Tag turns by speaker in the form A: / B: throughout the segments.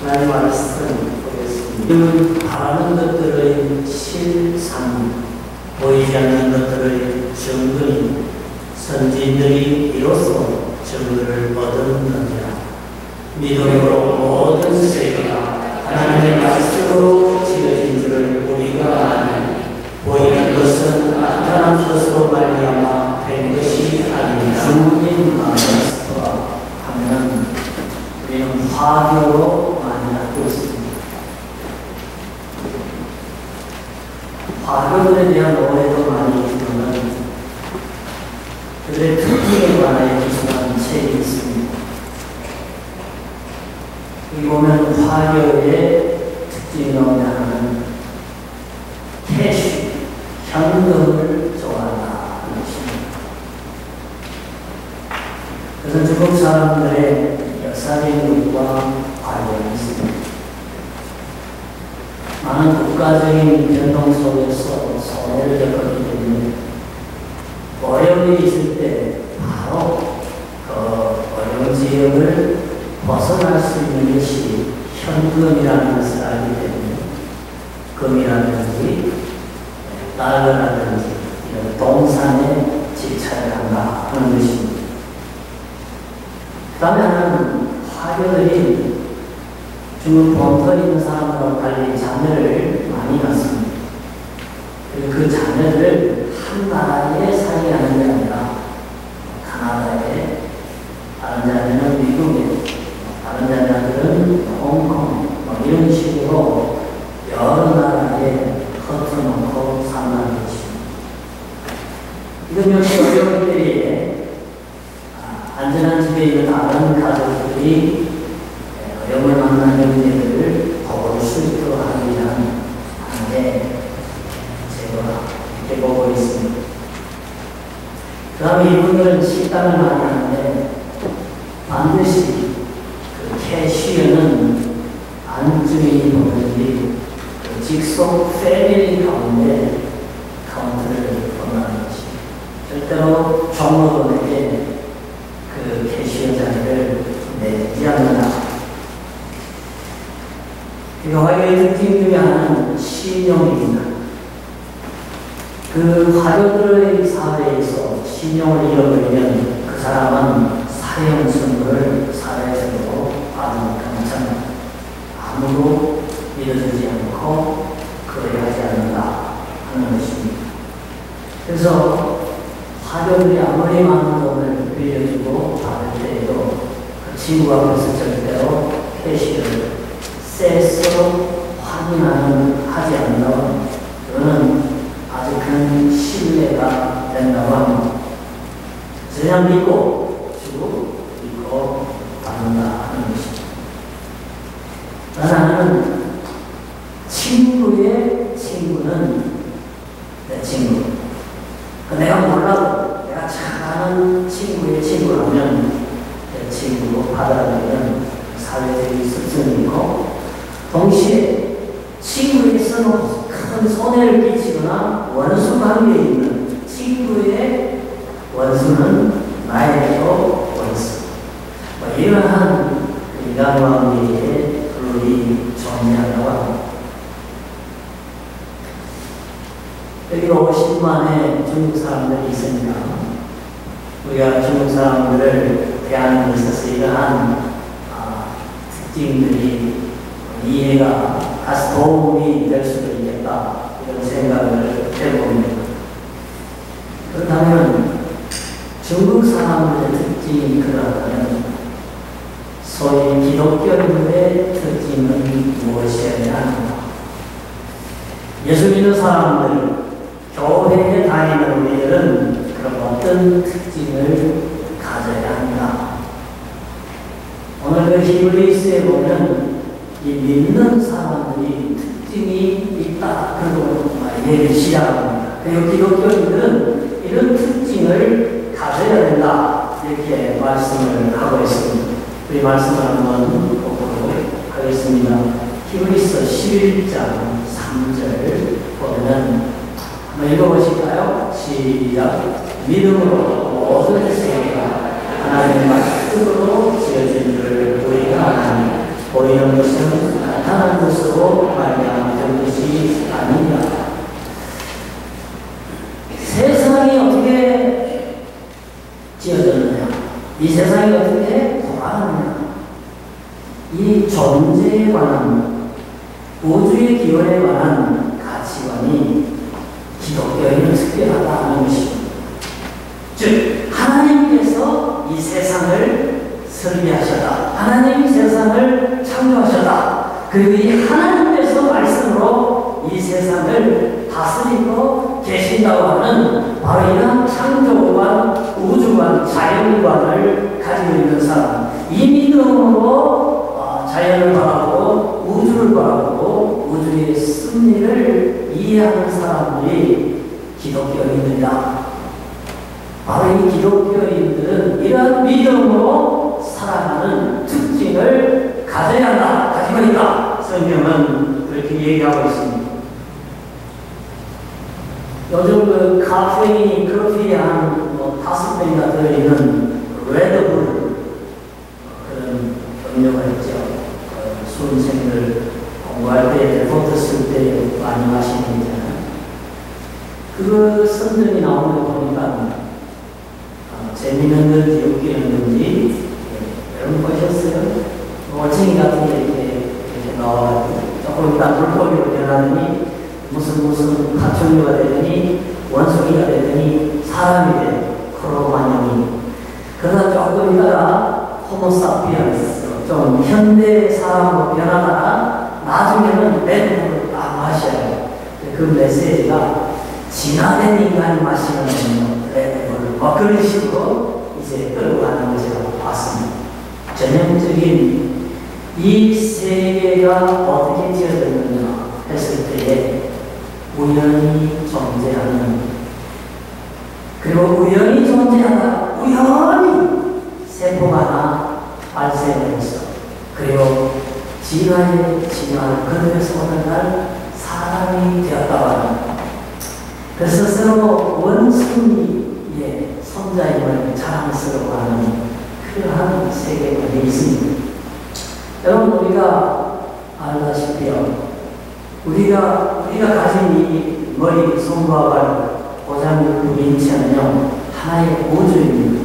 A: 하나님 말씀 보겠습니다. 바라는 것들의 실상, 보이지 않는 것들의 증거인 선지인들이 이로써 증거를 얻었느니라. 믿음으로 모든 세계가 하나님의 말씀으로 지어진 줄을 우리가 아니, 보이는 것은 나타난 것으로 말미암아 된 것이 아닙니다. 주님 말씀과 하면 우리는 화교로 많이 알고 있습니다. 화교들에 대한 오해도 많이 있지만 그들의 특징에 관하여 기술한 책이 있습니다. 이 보면 화교의 특징이라고 하는 캐시, 현금을 좋아한다는 것입니다. 그래서 중국 사람들의 역사적인 것과 관련이 있습니다. 많은 국가적인 변동 속에서 손해를 겪었기 때문에 어려움이 있을 때 바로 그 어려운 지역을 벗어날 수 있는 것이 현금이라는 것을 알기 때문에 금이라든지 달러라든지 이런 동산에 집착을 한다 하는 것입니다. 그 다음에 하나는 화교들이 중국 본토에 있는 사람들과 달리 자녀를 많이 낳습니다. 그리고 그 자녀를 한 나라에 살게 하는 게 아니라 카나다에, 다른 자녀는 미국에, 다른 자녀들은 홍콩, 이런 식으로 여러 나라에 흩어놓고 산다는 것입니다. 이건 역시 어려울 때에 안전한 집에 있는 다른 가족들이 어려움을 만난 형제들을 도울 수 있도록 하기 위한 게 제가 이렇게 보고 있습니다. 그 다음에 이분들은 식당을 많이 하는데 반드시 그 캐시어는 안주인이 보는지 그 직속 패밀리 가운데 카운트를 권하는 것입니다. 절대로 종업원에게 그 캐시어 자리를 내지 않는다. 이거 화교의 특징 중에 하나는 신용입니다. 그 화교들의 사회에서 신용을 잃어버리면 그 사람은 사형 선고를 사회적으로 받으니까 마찬가지입니다. 아무도 믿어주지 않고 거래하지 않는다 하는 것입니다. 그래서 화교들이 아무리 많은 돈을 빌려주고 받을 때에도 그 친구 앞에서 절대로 캐시를 세스로 하지 않는다면 그거는 아주 큰 신뢰가 된다고 합니다. 그냥 믿고 주고 믿고 받는다 하는 것입니다. 하나는 친구의 친구는 내 친구. 내가 몰라도 내가 잘 아는 친구의 친구라면 내 친구로 받아들이는 사회적인 습성이 있고 동시에 친구에서는 큰 손해를 끼치거나 원수 관계에 있는 친구의 원수는 나에게도 원수. 이러한 인간관계의 룰이 존재한다고 합니다. 여기 50만의 중국 사람들이 있습니다. 우리가 중국 사람들을 대하는 데 있어서 이러한 특징들이 이해가 다시 도움이 될 수도 있겠다 이런 생각을 해봅니다. 그렇다면 중국 사람들의 특징이 그렇다면 소위 기독교인들의 특징은 무엇이어야 하는가? 예수 믿는 사람들, 교회에 다니는 우리들은 그럼 어떤 특징을 가져야 합니다. 오늘 그 히브리서에 보면 이 믿는 사람들이 특징이 있다. 그리고 얘기를 시작합니다. 그리고 기독교인들은 이런 특징을 가져야 된다. 이렇게 말씀을 하고 있습니다. 우리 말씀을 한번 보도록 하겠습니다. 히브리서 11장 3절 보면 한번 읽어보실까요? 시작. 믿음으로 모든 세계가 하나님의 말씀으로 지어진 줄 우리가 아니, 보이는 것은 나타난 것으로 말미암은 것이 아니냐. 세상이 어떻게 지어졌느냐, 이 세상이 어떻게 돌아가느냐, 이 존재에 관한, 우주의 기원에 관한 가치관이 기독교인은 특별하다는 것입니다. 즉, 하나님께서 이 세상을 설계하셨다. 하나님이 세상을 창조하셨다. 그리고 이 하나님께서 말씀으로 이 세상을 다스리고 계신다고 하는 바로 이런 창조관, 우주관, 자연관을 가지고 있는 사람, 이 믿음으로 자연을 바라보고 우주를 바라보고 우주의 승리를 이해하는 사람들이 기독교인들이다. 바로 이 기독교인들은 이러한 믿음으로 살아가는 특징을 가져야 한다, 가지고 있다. 성경은 그렇게 얘기하고 있습니다. 요즘 그 카페인, 커피에 한 5배가 들어있는 레드불, 그런 음료가 있죠. 수험생들 공부할 때, 레포트 쓸 때 많이 마시는 거잖아요. 그 선전이 나오는 거 보니까 재미있는 건지 웃기는 건지, 여러분 보셨어요? 올챙이 같은 게 이렇게 나와가지고 조금 이따 물고기로 변하더니 무슨 파충류가 되더니 원숭이가 되더니 사람이 돼, 크로마뇽이. 그러다 조금 있다가 호모사피엔스, 좀 현대 사람으로 변하다가 나중에는 레드불을 딱 마셔요. 그 메시지가 진화된 인간이 마시는 레드불, 그런 식으로 이제 끌고 가는 것을 봤습니다. 전형적인 이 세계가 어떻게 지어졌느냐 했을 때에 우연히 존재하는, 그리고 우연히 존재하다 우연히 세포가 하나 발생했어. 그리고 진화를 거듭해서 어느 날 사람이 되었다고 하는, 그래서 스스로 원숭이의 손자임을 자랑스러워하는 그러한 세계관이 있습니다. 여러분, 우리가 알다시피요, 우리가 가진 이 머리, 손과 발, 고장육 인체는요, 하나의 우주입니다.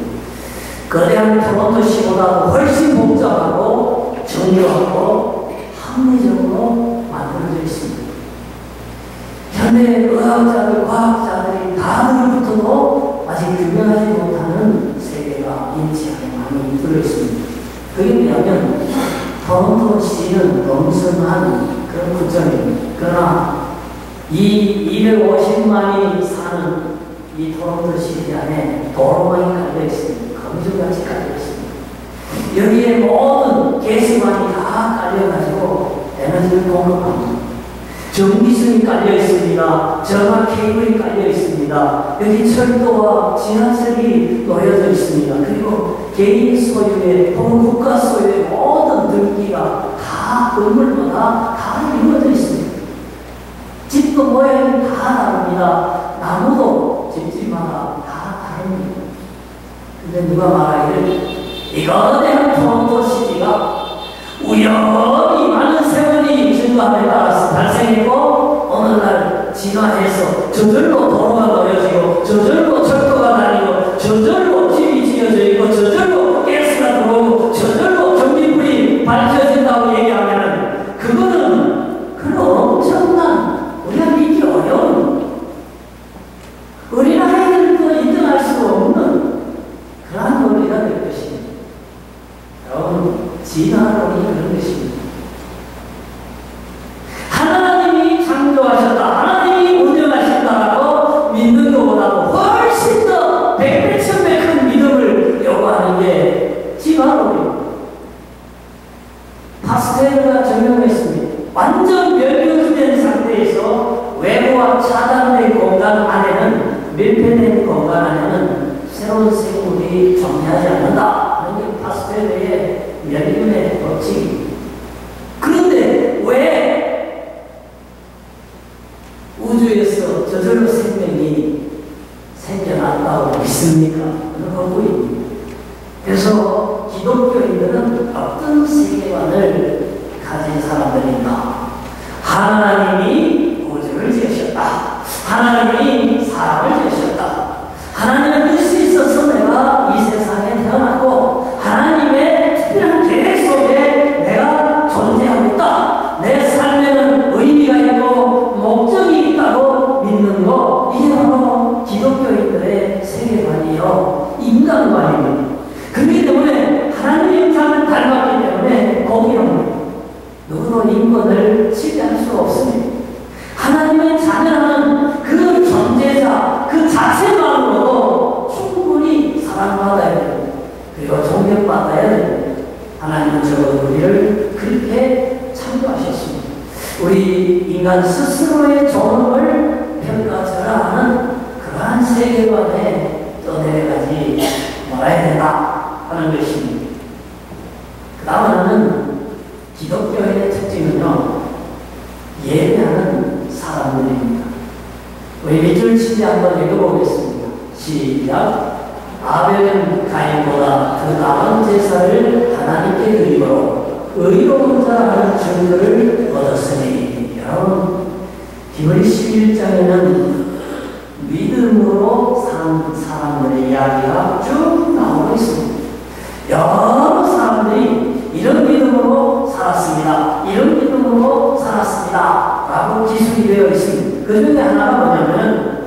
A: 거대한 토론토시보다도 훨씬 복잡하고 정교하고 합리적으로 만들어져 있습니다. 현대 의학자들, 과학자들이 다 들어붙어도 아직 규명하지 못하는 세계가 인체 안에 많이 들어있습니다. 그게 뭐냐면 토론토시는 동성한 그런 구점입니다. 그러나 이 250만이 사는 이 토론토시 안에 도로망이 깔려있습니다. 검증같이 깔려있습니다. 여기에 모든 게시만이 다 깔려가지고 에너지를 공급합니다. 전기선이 깔려있습니다. 전화 케이블이 깔려있습니다. 여기 철도와 지하철이 놓여져 있습니다. 그리고 개인 소유의 혹은 국가 소유의 모든 등기가 다 건물마다 다 이루어져 있습니다. 집도 모양이 다 다릅니다. 나무도 집집마다 다 다릅니다. 근데 누가 말하기를 이 거대한 토론토시티가 우연히 많은 세월이 증가함에 따라서 발생했고 어느 날 진화해서 저절로 도로가 놓여지고 저절로 철도가 다니고 저절로 집이 지어져 있고 저절로 가스가 들어오고 저절로 전기불이 밝혀진다고 얘기하면 그거는 그런 엄청난, 우리가 믿기 어려운, 어린아이들도 인정할 수 없는 그러한 논리가 될 것입니다. 여러분, 진화론이 그런 것입니다. 하나님이 창조하셨다, 하나님이 운영하신다라고 믿는 것보다도 훨씬 더 백배 천배 큰 믿음을 요구하는 게 진화론입니다. 파스텔가 증명했습니다. 완전 멸균된 상태에서 외부와 차단된 공간 안에는, 밀폐된 공간 안에는 새로운 생물이 존재하지 않는다 하는 게 파스텔의 멸균의 법칙입니다. 그런데 왜 우주에서 저절로 생명이 생겨났다고 믿습니까? 그런 거고입니다. 그래서 기독교인들은 어떤 세계관을 가진 사람들입니다. 하나님이 우주를 지으셨다. 하나님이 사람을 지으셨다. 하나님의 뜻이 있어서 내가 이 세상에 태어났고 하나님의 특별한 계획 속에 내가 존재하고 있다. 내 삶에는 의미가 있고 목적이 있다고 믿는 것, 이게 바로 기독교인들의 세계관이요 인간관입니다. 그렇기 때문에 하나님의 입장을 닮았기 때문에 거기는 누구도 인권을 지배할 수 없습니다. 하나님의 자녀는 그 존재자 그 자체만으로도 충분히 사랑받아야 됩니다. 그리고 존경받아야 됩니다. 하나님은 적어도 우리를 그렇게 창조하셨습니다. 우리 인간 스스로의 존엄을 평가절하하는 그러한 세계관에 떠내려가지 말아야 된다 하는 것입니다. 그 다음 하나는 기독교의 특징은요, 예배하는 사람들입니다. 우리 밑줄 치지 한번 읽어보겠습니다. 시작. 아벨은 가인보다 그 나은 제사를 하나님께 드림으로 의로운 자라는 증거를 얻었으니. 여러분, 디모데 11장에는 믿음으로 산 사람들의 이야기가 쭉 나오고 있습니다. 여러 사람들이 이런 믿음으로 살았습니다. 이런 믿음으로 살았습니다. 라고 기술이 되어 있습니다. 그 중에 하나가 뭐냐면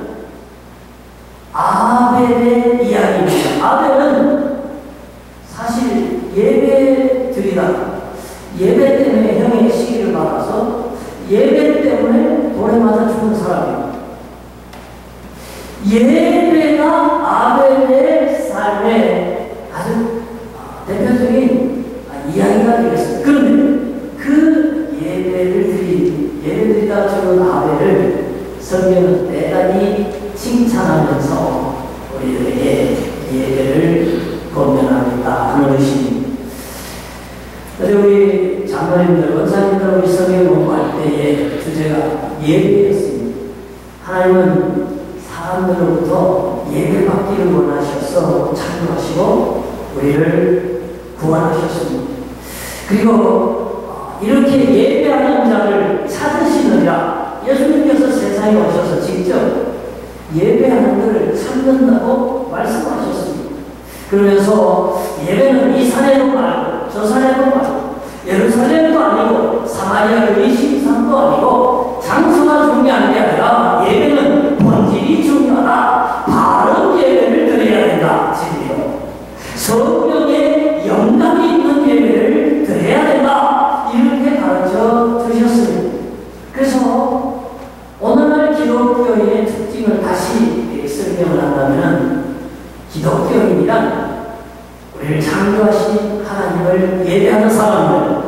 A: 아벨의 이야기입니다. 아벨은 사실 예배 드리다 예배 때문에 형의 시기를 받아서 예배 때문에 돌에 맞아 죽은 사람이에요. 예배가 아벨의 삶의 아주 대표적인 이야기가 되겠습니다. 그런데 그 예배 드리다 죽은 아벨을 성경은 대단히 칭찬하면서 우리들에게 예배를 권면합니다 하는 것입니다. 그래서 우리 장로님들, 원사님들 우리 성경 공부할 때의 주제가 예배였습니다. 하나님은 사람들로부터 예배받기를 원하셔서 창조하시고 우리를 구원하셨습니다. 그리고 이렇게 예배하는 자를 찾으시느라 예수님께서 세상에 오셔서 직접 예배하는 것을 찾는다고 말씀하셨습니다. 그러면서 예배는 이 산에도 말고 저 산에도 말고 예루살렘도 아니고 사마리아 의심산도 아니고 장소가 중요한 게 아니라 예배는 본질이 중요하다. 바른 예배를 드려야 된다. 진리로 성령의 영감이 있는 예배를 드려야 된다. 이렇게 가르쳐 주셨습니다. 그래서 오늘날 기독교인의 특징을 다시 설명을 한다면 기독교인이란 우리를 창조하신 하나님을 예배하는 사람들,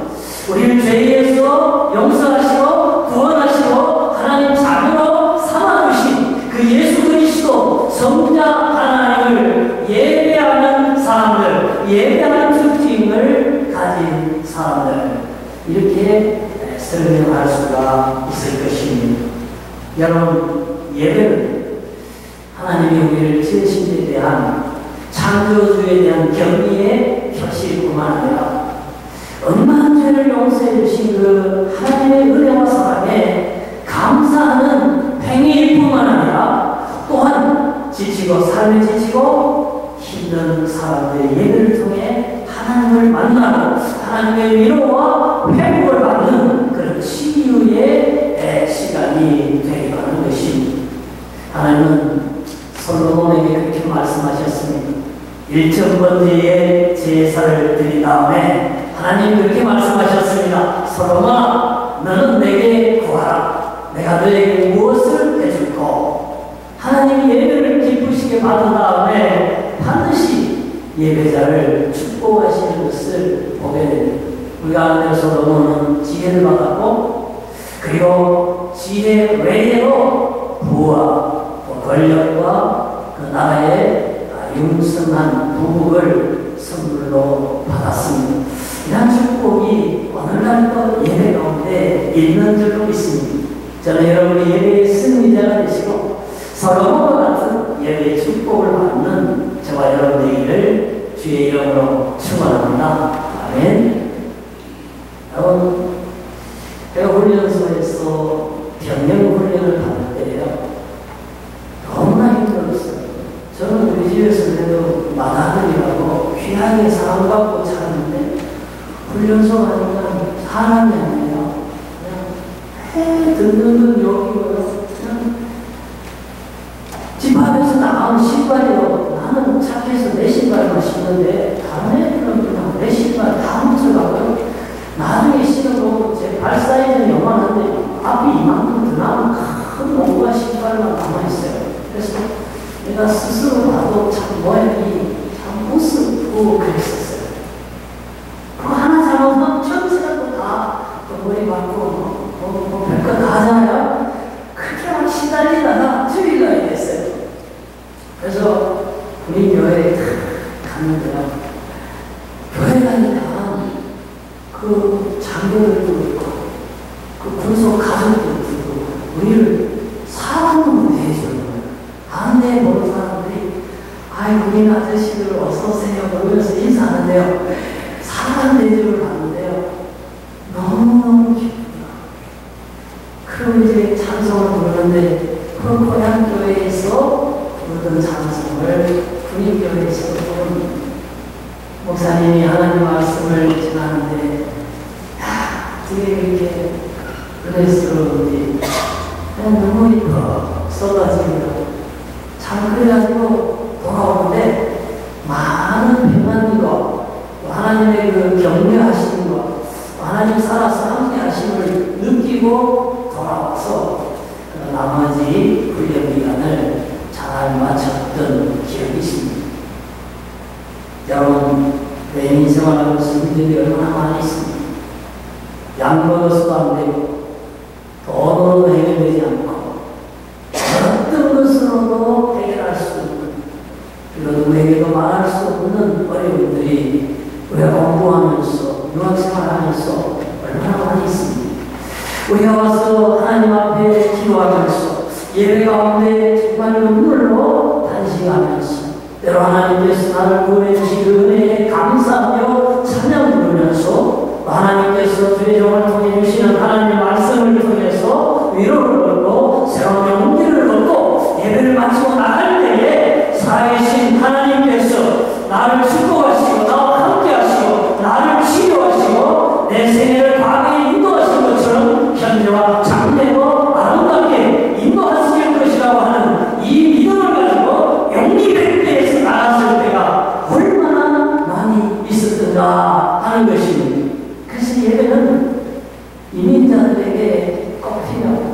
A: 우리를 죄에서 용서하시고 구원하시고 하나님 자녀로 삼아주신 그 예수 그리스도 성자 하나님을 예배하는 사람들, 예배하는 특징을 가진 사람들, 이렇게 설명할 수가 있을 것입니다. 여러분, 예배는 하나님이 우리를 지으신 데 대한 창조주에 대한 경의의 표시뿐만 아니라 엄한 죄를 용서해 주신 그 하나님의 은혜와 사랑에 감사하는 행위일 뿐만 아니라 또한 지치고 삶에 지치고 힘든 사람들의 예배를 통해 하나님을 만나고 하나님의 위로와 회복을 받는 그런 치유의 시간이 되기도 하는 것입니다. 하나님은 솔로몬에게 그렇게 말씀하셨습니다. 1,000번째의 제사를 드린 다음에 하나님 그렇게 말씀하셨습니다. 솔로몬아, 너는 내게 구하라. 내가 너에게 무엇을 해줄까? 하나님이 예배를 기쁘시게 받은 다음에 반드시 예배자를 축복하시는 것을 보게 됩니다. 우리가 아는 솔로몬은 지혜를 받았고, 그리고 지혜 외에도 부와 권력과 그 나라의 융성한 부복을 선물로 받았습니다. 이러한 축복이 오늘날도 예배 가운데 있는 줄로 믿습니다. 저는 여러분이 예배의 승리자가 되시고 솔로몬과 같은 예배의 축복을 받는 저와 여러분들을 주의 이름으로 축원합니다. 아멘. 여러분, 제가 훈련소에서 병영 훈련을 받을 때요. 너무나 힘들었어요. 저는 우리 집에서 그래도 맏아들이라고 귀하게 사랑받고 자랐는데 훈련소 가니까 사람이 아니에요. 그냥 듣는 여기고요. 그냥 집 앞에서 나온 신발이요. 나는 착해서 내 신발만 신는데 다른 애들은 그냥 내 신발 다 묻혀가고요. 나중에 신어도 제 발 사이즈는 요만한데 앞이 이만큼 드나면 큰 옷과 신발만 남아있어요. 그래서 내가 스스로 봐도 참 모양이 참 우습고 그랬었어요. 그거 하나 잘못하면 전체가 다 머리 받고 별거 다 하잖아요. 그렇게 막 시달리다가 주의가 됐어요. 그래서 우리 교회에 갔는데요. 교회 다니까 그 장교들도 있고 그 군속 가족들도 있고 우리를 사랑으로 대해주는 거예요. 안내 보는 사람들이 아이 우리 아저씨들 어서오세요 그러면서 인사하는데요. 사랑 대접을 받는데요. 너무너무 기쁘더라고요. 그럼 이제 찬송을 부르는데 그 고향교회에서 부르던 찬송을 군인교회에서 부르는 목사님이 하나님 말씀을 전하는데 되게 이렇게 은혜스러운지 그냥 눈물이 퍽 쏟아집니다. 참 그래가지고 돌아오는데 많은 평안과 하나님의 그 격려하시는 것 하나님 살아서 함께 하심을 느끼고 돌아와서 나머지 훈련 기간을 잘 마쳤던 기억이 있습니다. 여러분, 내 인생활하면서 힘든 얼마나 많이 있습니다. 양보로서도 안 되고, 돈으로도 해결되지 않고, 어떤 것으로도 해결할 수 없는, 그리고 누구에게도 말할 수 없는 어려움들이 우리가 공부하면서, 유학생활하면서 얼마나 많이 있습니다. 우리가 와서 하나님 앞에 기도하면서, 예배 가운데 정말 눈물로 단식하면서, 때로 하나님께서 나를 구해주신 그 은혜에 감사하며 찬양 부르면서 하나님께서 주의 종을 통해 주시는 하나님의 말씀을 통해서 위로를 얻고 새로운 용기를 얻고 예배를 마치고 나갈 때에 살아계신 하나님께서 나를 축복하시고 나와 함께 하시고 나를 치료하시고 내 생애를 과거에 인도하신 것처럼 현재와 장래로 아름답게 인도하실 것이라고 하는 이 믿음을 가지고 용기 백배에서 나갔을 때가 얼마나 많이 있었던가 하는 것입니다. 그래서 예배는 이민자들에게 꼭 필요합니다.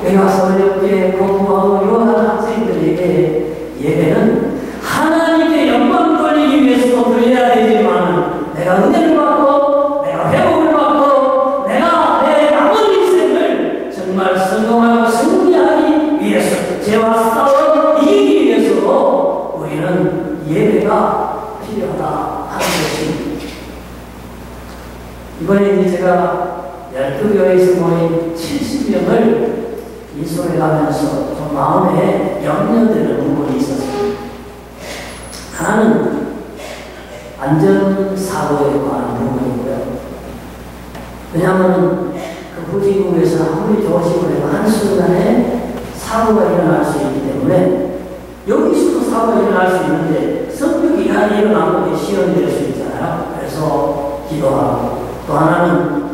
A: 여기 와서 어렵게 공부하고 유학하는 학생들에게 예배는 하나님께 영광 돌리기 위해서도 드려야 되지만 내가 은혜를 받고 내가 회복을 받고 내가 내 남은 인생을 정말 성공하고 승리하기 위해서 죄와 싸워 이기기 위해서도 우리는 예배가 필요하다 하는 것입니다. 이번에 이제 제가 12교회에서 모인 70명을 인솔해 가면서 좀 마음에 염려되는 부분이 있었습니다. 하나는 안전사고에 관한 부분이고요. 왜냐하면 그 후진국에서 아무리 좋으시고 해도 한순간에 사고가 일어날 수 있기 때문에 여기서도 사고가 일어날 수 있는데 성벽이 안에 일어나고 시험이 될 수 있잖아요. 그래서 기도하고 또 하나는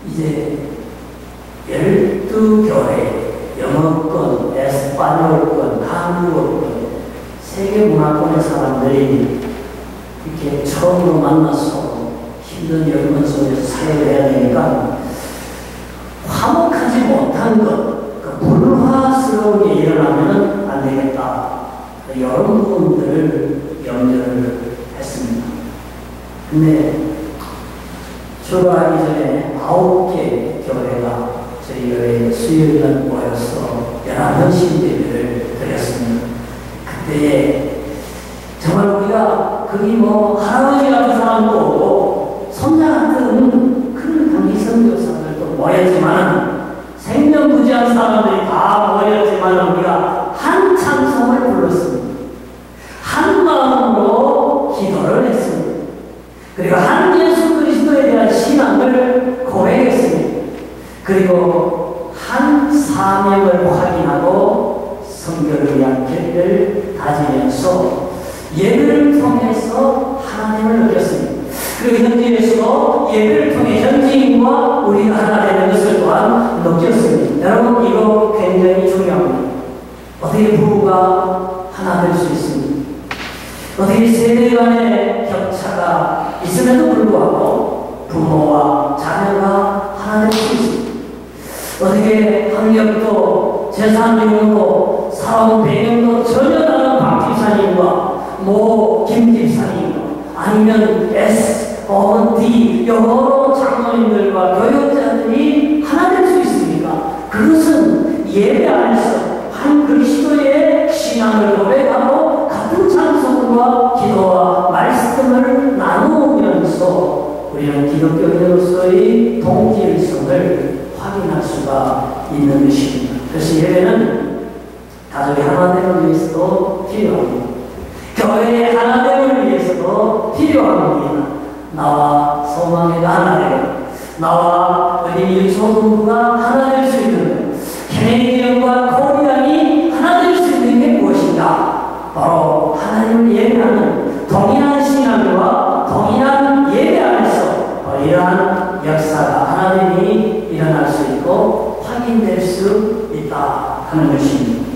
A: 이제 12교회, 영어권, 에스파뇰권, 한국어권, 세계문화권의 사람들이 이렇게 처음으로 만나서 힘든 여건 속에서 사역을 해야 되니까 화목하지 못한 것, 그 불화스러운 게 일어나면 안 되겠다. 이런 부분들을 염려를 했습니다. 근데 출발하기 전에 9개 교회가 저희 교회에 수요일날 모여서 연합연신 예배를 드렸습니다. 그때에 정말 우리가 거기 뭐 할아버지 같은 사람도 오고 손자 같은 큰 강의 선교사들도 모였지만 생명부지한 사람들이 다 모였지만 우리가 한 찬송을 불렀습니다. 한 마음으로 기도를 했습니다. 그리고 한 예수 그리스도에 대한 신앙을 고백했습니다. 그리고 한 사명을 확인하고 성결을 위한 길을 다지면서 예배를 통해서 하나님을 느꼈습니다. 그리고 현지에서도 예배를 통해 현지인과 우리가 하나 되는 것을 또한 느꼈습니다. 여러분, 이거 굉장히 중요합니다. 어떻게 부부가 하나 될 수 있습니까? 어떻게 세대 간의 격차가 있음에도 불구하고 부모와 자녀가 하나 될 수 있습니다. 어떻게 학력도 재산력도 살아온 배경도 전혀 다른 박 집사님과 김 집사님과 아니면 S 혹은 D 여러 장로님들과 교역자들이 하나 될 수 있습니까? 그것은 예배 안에서 한 그리스도의 신앙을 고백하고 같은 찬송과 기도와 말씀을 나누면서 우리는 기독교인으로서의 동질성을 확인할 수가 있는 것입니다. 그래서 예배는 가족의 하나됨을 위해서도 필요합니다. 교회의 하나됨을 위해서도 필요합니다. 나와 소망회가 하나되고 나와 어린이 유초등부가 하나 될 수 있는 캐네디언과 코리안이 하나 될 수 있는 게 무엇인가? 바로 하나님을 예배하는 동일한 신앙과 동일한 예배 안에서 이러한 역사가 하나님이 일어날 수 있고 확인될 수 있다 하는 것입니다.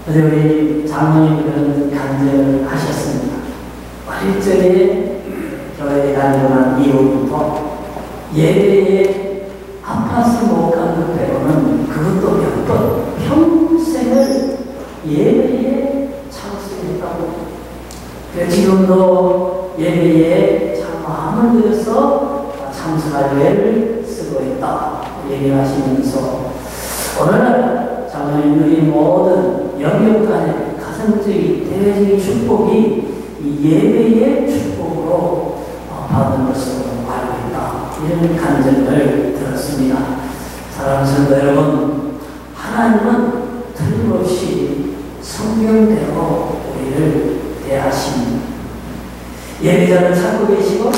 A: 어제 우리 장로님들은 간증을 하셨습니다. 어릴 적에 교회에 다니고 난 이후부터 예배에 아파서 못 간 것 빼고는 그것도 몇 번 평생을 예배에 참석했다고. 지금도 예배에 참 마음을 들여서 참석할 예를 쓰고 있다 얘기를 하시면서 오늘날 장로님들이 모든 영역 간의 가정적인 대외적인 축복이 이 예배의 축복으로 받은 것으로 알고 있다. 이런 간증을 들었습니다. 사랑하는 성도 여러분, 하나님은 틀림없이 성경대로 우리를 대하십니다. 예배자를 찾고 계시고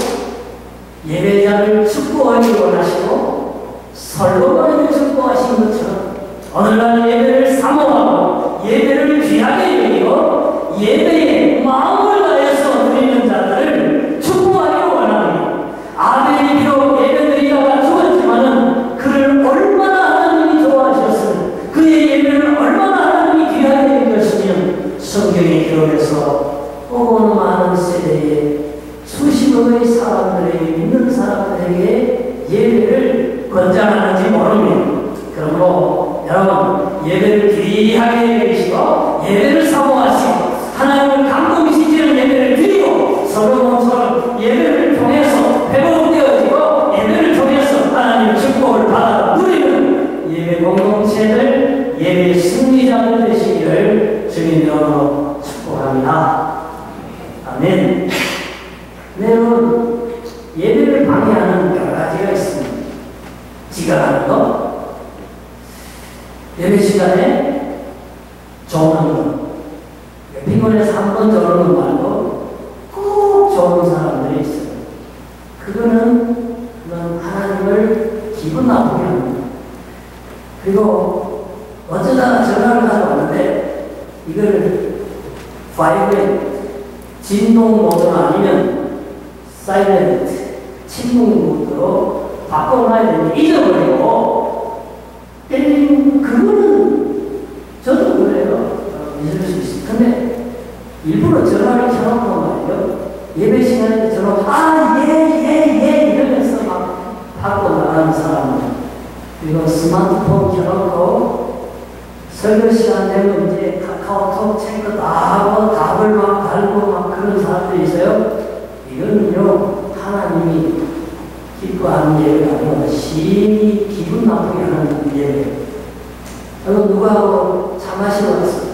A: 예배자를 축복하기 원하시고 설로만을 축복하신 것처럼 오늘날 예배를 사모하고 예배를 귀하게 여기고 예배에 마음을 다해서 드리는 자들을 축복하기를 원합니다. 아벨이 비록 예배드리다가 죽었지만은 그를 얼마나 하나님이 좋아하셨으면 그의 예배를 얼마나 하나님이 귀하게 여기셨으면 성경에 기록해서 오는 많은 세대에 수십억의 사람들에게 믿는 사람들에게 예배를 권장하는지 모릅니다. 그러므로 여러분 예배를 귀하게 여기시고 예배를 사모하시고 하나님을 감동시키는 예배를 드리고 서로서로 예배를 통해서 회복되어지고 예배를 통해서 하나님의 축복을 받아 누리는 예배 공동체들 예배 승리자들 되시기를 주님으로 축복합니다. 아멘. 여러분 예배를 방해하는 여러 가지가 있습니다. 지각하는 것, 예배 시간에 조는 것, 피곤해서 한 번 조는 것 말고 꼭 조는 사람들이 있어요. 그건 하나님을 기분 나쁘게 합니다. 그리고 어쩌다가 전화를 가져왔는데 이걸 바이브레이트 진동 모드나 아니면 사이렌트 침묵 모드로 바꿔놔야 되는데 잊어버리고 그거는 저도 그래요. 잊을 수 있어요. 근데 일부러 전화를 켜놓고 말이에요. 예배 시간에 전화 예 이러면서 막 바꿔 나가는 사람들, 그리고 스마트폰 켜놓고 설교 시간 되면 이제 카카오톡 체크 다 하고 답을 막 달고 막 그런 사람들이 있어요. 이거는요 하나님이 기뻐하는 예배가 아니고 심히 기분 나쁘게 하는 예배예요. 여러분 누구하고 차 마시러 왔어.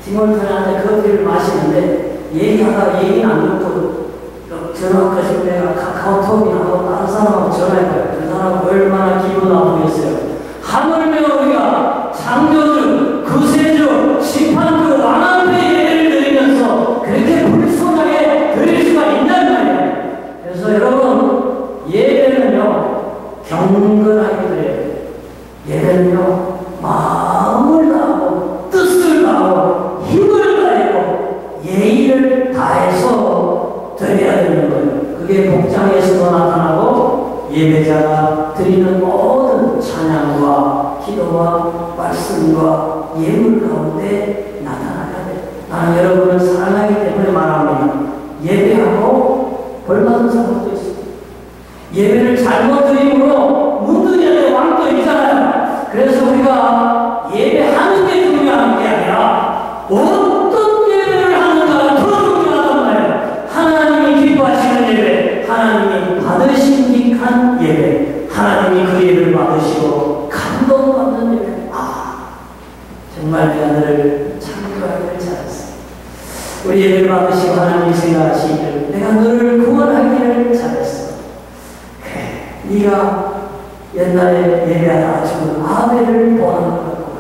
A: 디몰턴한테 커피를 마시는데 얘기하다가 얘기는 안 듣고 전화 꺼지고 내가 카카오톡이나 하고 다른 사람하고 전화해봐요. 그 사람 얼마나 기분 나쁘겠어요. 하물며 우리가 창조주, 구세주, 심판주, 왕 앞에 예배를 드리면서 그렇게 불손하게 드릴 수가 있단 말이에요. 그래서 여러분 예배는요 경건하게 드려야 돼요. 예배는요, 마음을 다하고 뜻을 다하고 힘을 다하고 예의를 다해서 드려야 되는 거예요. 그게 복장에서도 나타나고 예배자가 드리는 모든 찬양과 기도와 말씀과 예물 가운데 나타나야 돼요. 나는 여러분을 사랑하기 때문에 말합니다. 예배하고 벌받은 사람도 있습니다. 예배를 잘못 드림으로 문둥이의 왕도 있잖아요. 그래서 우리가 예배하는 게 중요한 게 아니라 어떤 예배를 하는가가 더 중요하단 말이에요. 하나님이 기뻐하시는 예배, 하나님이 받으신 예배, 하나님이 그 예배를 받으시고 감동받는 예배. 정말 내가 너를 창조하기를 잘했어. 우리 예배를 받으시고 하나님이 생각하시기를 내가 너를 구원하기를 잘했어. 그래, 네가 옛날에 예배하다 죽은 아벨을 보는 거고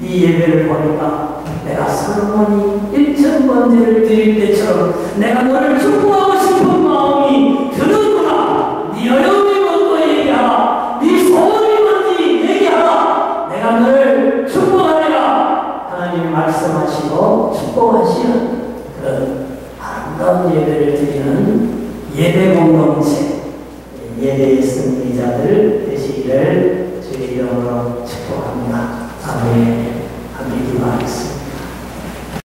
A: 네 예배를 보니까 내가 솔로몬이 1,000번제를 드릴 때처럼 내가 너를 축복하고 싶은 마음이 드는구나. 네 어려움이 뭔고 얘기하라. 네 소원이 뭔지 얘기하라. 내가 너를 축복하리라. 하나님이 말씀하시고 축복하시는 그런 아름다운 예배를 드리는 예배 공동체, 예배의 승리자들 되시기를 주의 이름으로 축복합니다. 아멘. 함께 기도하겠습니다.